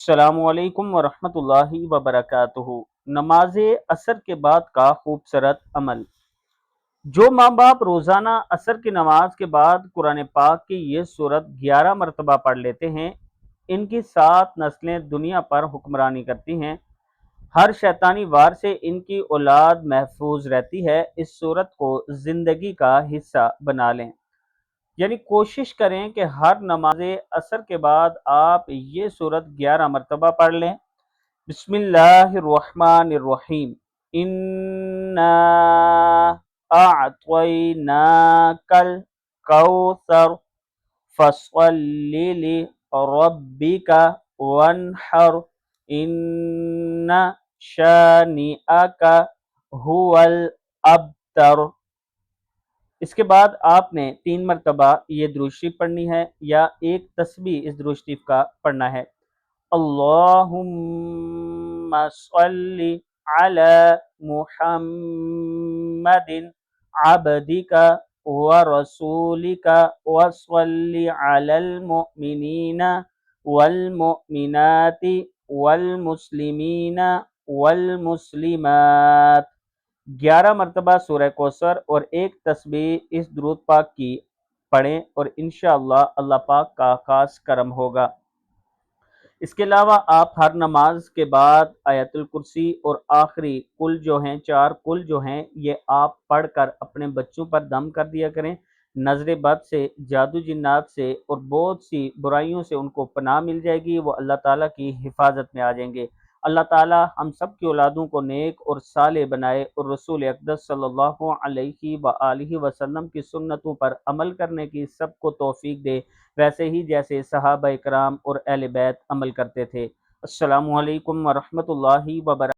السلام علیکم ورحمۃ اللہ وبرکاتہ۔ نماز عصر کے بعد کا خوبصورت عمل۔ جو ماں باپ روزانہ عصر کی نماز کے بعد قرآن پاک کی یہ سورت 11 مرتبہ پڑھ لیتے ہیں، ان کی 7 نسلیں دنیا پر حکمرانی کرتی ہیں۔ ہر شیطانی وار سے ان کی اولاد محفوظ رہتی ہے۔ اس سورت کو زندگی کا حصہ بنا لیں، یعنی کوشش کریں کہ ہر نماز عصر کے بعد آپ یہ سورت 11 مرتبہ پڑھ لیں۔ بسم اللہ الرحمن الرحیم۔ انا اعطیناک الکوثر فصل لربک وانحر ان شانئک هو الابتر۔ اس کے بعد آپ نے 3 مرتبہ یہ درود شریف پڑھنی ہے یا ایک تسبیح اس درود شریف کا پڑھنا ہے۔ اللہم صلی علی محمد عبدک ورسولک وصلی علی المؤمنین والمؤمنات والمسلمین والمسلمات۔ 11 مرتبہ سورہ کوثر اور ایک تسبیح اس درود پاک کی پڑھیں اور انشاءاللہ اللہ پاک کا خاص کرم ہوگا۔ اس کے علاوہ آپ ہر نماز کے بعد آیت الکرسی اور آخری کل جو ہیں 4 کل جو ہیں یہ آپ پڑھ کر اپنے بچوں پر دم کر دیا کریں۔ نظر بد سے، جادو جنات سے اور بہت سی برائیوں سے ان کو پناہ مل جائے گی، وہ اللہ تعالیٰ کی حفاظت میں آ جائیں گے۔ اللہ تعالیٰ ہم سب کی اولادوں کو نیک اور صالح بنائے اور رسول اقدس صلی اللہ علیہ وآلہ وسلم کی سنتوں پر عمل کرنے کی سب کو توفیق دے، ویسے ہی جیسے صحابہ کرام اور اہل بیت عمل کرتے تھے۔ السلام علیکم ورحمۃ اللہ وبرکاتہ۔